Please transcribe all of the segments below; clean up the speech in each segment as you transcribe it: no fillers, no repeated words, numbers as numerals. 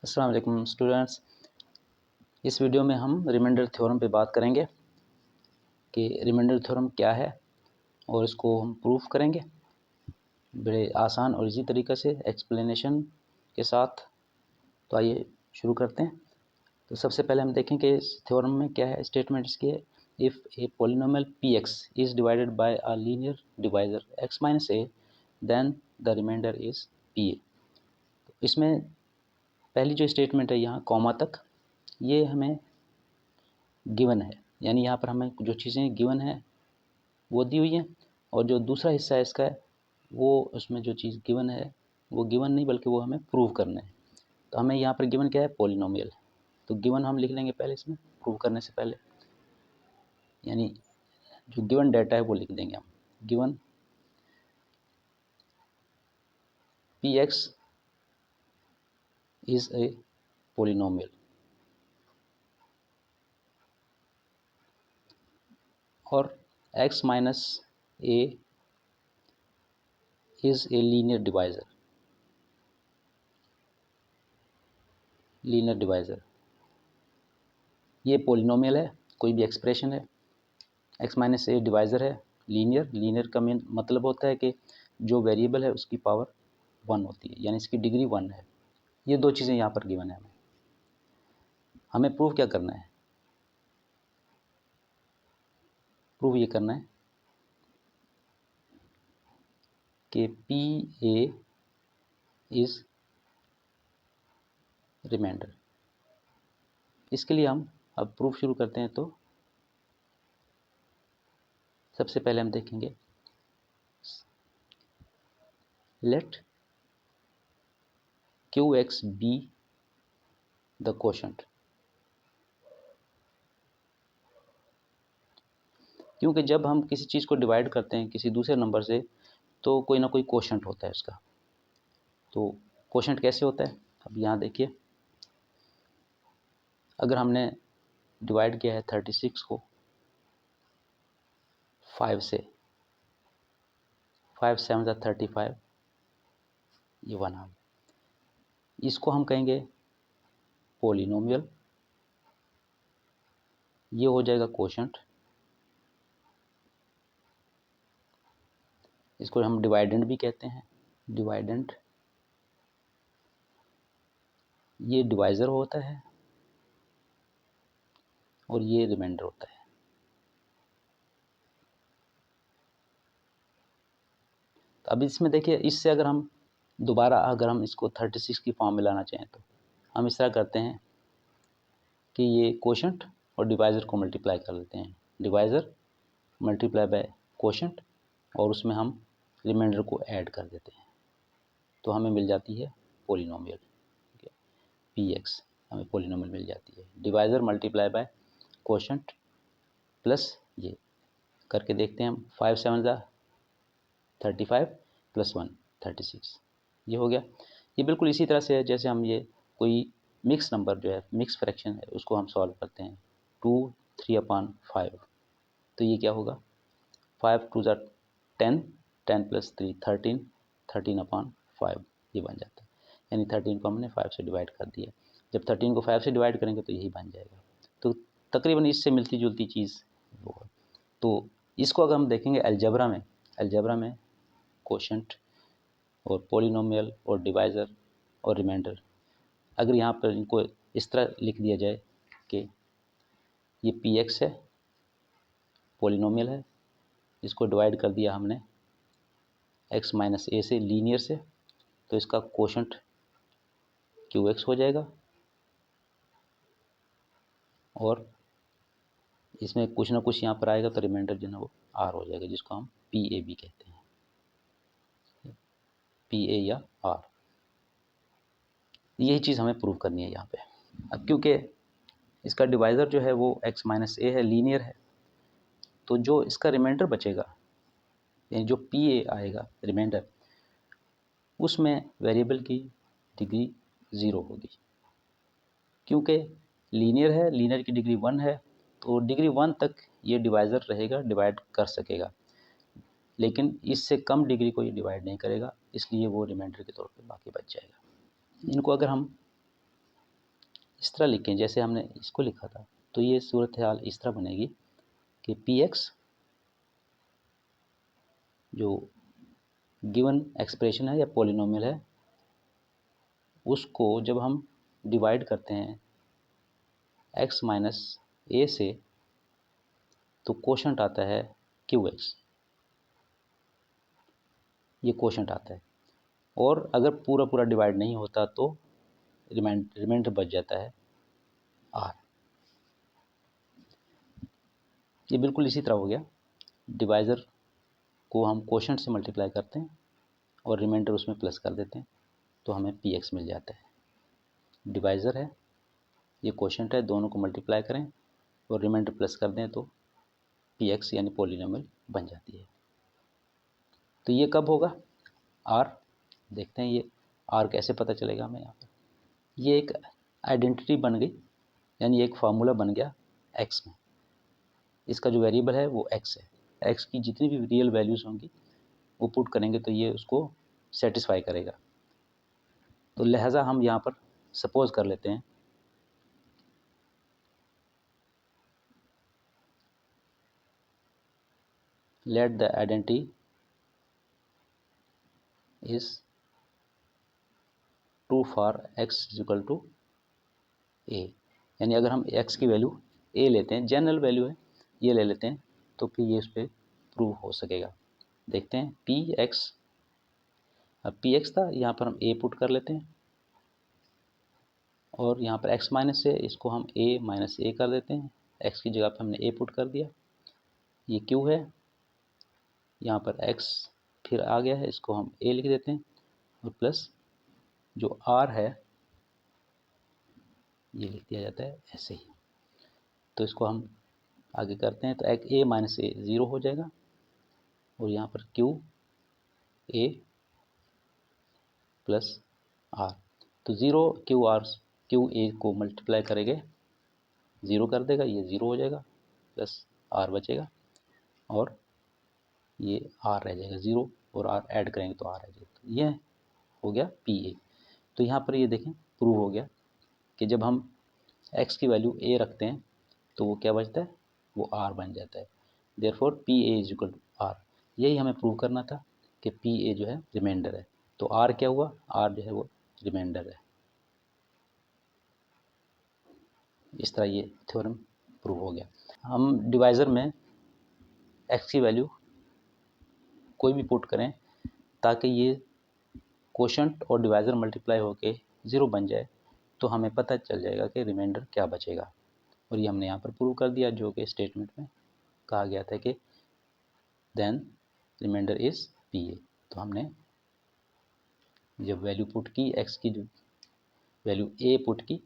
अस्सलाम वालेकुम स्टूडेंट्स। इस वीडियो में हम रिमाइंडर थ्योरम पे बात करेंगे कि रिमाइंडर थ्योरम क्या है और इसको हम प्रूफ करेंगे बड़े आसान और इजी तरीक़े से एक्सप्लेनेशन के साथ। तो आइए शुरू करते हैं। तो सबसे पहले हम देखें कि इस थ्योरम में क्या है। स्टेटमेंट इसकी है, if a polynomial p x is divided by a linear divisor x minus a then the remainder is p a. इसमें पहली जो स्टेटमेंट है यहाँ कॉमा तक, ये हमें गिवन है, यानी यहाँ पर हमें जो चीज़ें गिवन है वो दी हुई हैं, और जो दूसरा हिस्सा है इसका है वो उसमें जो चीज़ गिवन है वो गिवन नहीं बल्कि वो हमें प्रूव करना है। तो हमें यहाँ पर गिवन क्या है, पॉलिनोमियल। तो गिवन हम लिख लेंगे पहले इसमें प्रूव करने से पहले, यानी जो गिवन डाटा है वो लिख देंगे हम। Given P x is a polynomial और X minus A is a linear divisor. Linear divisor ये पॉलिनोमियल है, कोई भी एक्सप्रेशन है। एक्स माइनस ए डिवाइज़र है, लीनियर। लीनियर का मेन मतलब होता है कि जो वेरिएबल है उसकी पावर 1 होती है, यानी इसकी डिग्री 1 है। ये दो चीज़ें यहाँ पर गिवन है। हमें प्रूव क्या करना है, प्रूव ये करना है कि पी ए इज़ रिमाइंडर। इसके लिए हम अब प्रूफ शुरू करते हैं। तो सबसे पहले हम देखेंगे, let q x be the quotient. क्योंकि जब हम किसी चीज़ को डिवाइड करते हैं किसी दूसरे नंबर से तो कोई ना कोई कोशंट होता है उसका। तो कोशंट कैसे होता है, अब यहाँ देखिए, अगर हमने डिवाइड किया है 36 को 5 से, 5 7 35, ये 1 हाफ, इसको हम कहेंगे पॉलिनोमियल। ये हो जाएगा कोशंट। इसको हम डिवाइडेंड भी कहते हैं, डिवाइडेंड। ये डिवाइज़र होता है और ये रिमाइंडर होता है। तो अब इसमें देखिए, इससे अगर हम दोबारा अगर हम इसको 36 की फॉर्म में लाना चाहें तो हम इस तरह करते हैं कि ये कोशंट और डिवाइज़र को मल्टीप्लाई कर लेते हैं। डिवाइज़र मल्टीप्लाई बाय कोशंट और उसमें हम रिमाइंडर को ऐड कर देते हैं, तो हमें मिल जाती है पॉलिनोमियल। पी एक्स हमें पॉलिनोमियल मिल जाती है। Divisor multiply by quotient plus ये करके देखते हैं हम। 5 7 35 प्लस 1 36, ये हो गया। ये बिल्कुल इसी तरह से है जैसे हम ये कोई मिक्स नंबर जो है, मिक्स फ्रैक्शन है, उसको हम सॉल्व करते हैं। 2 3/5, तो ये क्या होगा, 5 2 10, 10 प्लस 3 13, 13/5 ये बन जाता है। यानी 13 को हमने 5 से डिवाइड कर दिया। जब 13 को 5 से डिवाइड करेंगे तो यही बन जाएगा। तो तकरीबन इससे मिलती जुलती चीज़ वो है। तो इसको अगर हम देखेंगे अलजेब्रा में कोशंट और पॉलिनोमियल और डिवाइज़र और रिमाइंडर, अगर यहाँ पर इनको इस तरह लिख दिया जाए कि ये पी एक्स है, पॉलिनोमियल है, इसको डिवाइड कर दिया हमने एक्स माइनस ए से, लीनियर से, तो इसका कोशंट क्यू एक्स हो जाएगा और इसमें कुछ ना कुछ यहाँ पर आएगा तो रिमाइंडर जो है वो आर हो जाएगा, जिसको हम पी ए भी कहते हैं, पी ए या आर। यही चीज़ हमें प्रूव करनी है यहाँ पे। अब क्योंकि इसका डिवाइज़र जो है वो एक्स माइनस ए है, लीनियर है, तो जो इसका रिमाइंडर बचेगा, यानी जो पी ए आएगा रिमाइंडर, उसमें वेरिएबल की डिग्री 0 होगी। क्योंकि लीनियर है, लीनियर की डिग्री 1 है, तो डिग्री 1 तक ये डिवाइज़र रहेगा, डिवाइड कर सकेगा, लेकिन इससे कम डिग्री को ये डिवाइड नहीं करेगा, इसलिए वो रिमाइंडर के तौर पे बाकी बच जाएगा। इनको अगर हम इस तरह लिखें जैसे हमने इसको लिखा था, तो ये सूरत हाल इस तरह बनेगी कि पी एक्स जो गिवन एक्सप्रेशन है या पॉलिनोमियल है, उसको जब हम डिवाइड करते हैं x माइनस ए से, तो कोशंट आता है क्यू एक्स, ये कोशंट आता है। और अगर पूरा पूरा डिवाइड नहीं होता तो रिमाइंडर बच जाता है आर। ये बिल्कुल इसी तरह हो गया, डिवाइज़र को हम कोशंट से मल्टीप्लाई करते हैं और रिमाइंडर उसमें प्लस कर देते हैं, तो हमें पी एक्स मिल जाता है। डिवाइज़र है, ये कोशंट है, दोनों को मल्टीप्लाई करें और रिमाइंडर प्लस कर दें तो पी एक्स यानी पॉलिनोमियल बन जाती है। तो ये कब होगा? आर। देखते हैं ये आर कैसे पता चलेगा हमें। यहाँ पर ये एक आइडेंटिटी बन गई, यानी एक फार्मूला बन गया एक्स में। इसका जो वेरिएबल है वो एक्स है। एक्स की जितनी भी रियल वैल्यूज़ होंगी वो पुट करेंगे तो ये उसको सेटिस्फाई करेगा। तो लिहाजा हम यहाँ पर सपोज कर लेते हैं let the identity is true for X is equal to A. यानी अगर हम एक्स की वैल्यू ए लेते हैं, जनरल वैल्यू है, ये ले लेते हैं, तो फिर ये उस पर प्रूव हो सकेगा। देखते हैं पी एक्स, अब पी एक्स था, यहाँ पर हम ए पुट कर लेते हैं और यहाँ पर x माइनस है, इसको हम a माइनस ए कर देते हैं। x की जगह पर हमने a पुट कर दिया। ये q है, यहाँ पर x फिर आ गया है, इसको हम a लिख देते हैं और प्लस जो r है ये लिख दिया जाता है ऐसे ही। तो इसको हम आगे करते हैं, तो a माइनस ए 0 हो जाएगा और यहाँ पर q a प्लस r, तो 0 q a को मल्टीप्लाई करेंगे 0 कर देगा, ये 0 हो जाएगा, प्लस r बचेगा और ये r रह जाएगा 0 और r ऐड करेंगे तो r रह जाएगा। तो ये हो गया पी ए। तो यहाँ पर ये देखें प्रूव हो गया कि जब हम x की वैल्यू a रखते हैं तो वो क्या बचता है, वो r बन जाता है। Therefore p A is equal to r। यही हमें प्रूव करना था कि पी ए जो है रिमाइंडर है। तो r क्या हुआ, r जो है वो रिमाइंडर है। इस तरह ये थ्योरम प्रूव हो गया। हम डिवाइज़र में x की वैल्यू कोई भी पुट करें ताकि ये कोशंट और डिवाइज़र मल्टीप्लाई होके 0 बन जाए, तो हमें पता चल जाएगा कि रिमाइंडर क्या बचेगा। और ये हमने यहाँ पर प्रूव कर दिया, जो कि स्टेटमेंट में कहा गया था कि then remainder is p a. तो हमने जब वैल्यू पुट की, x की जो वैल्यू a पुट की,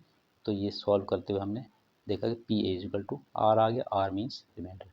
तो ये सॉल्व करते हुए हमने देखा कि P A is equal to R आ गया, आर मीन्स रिमाइंडर।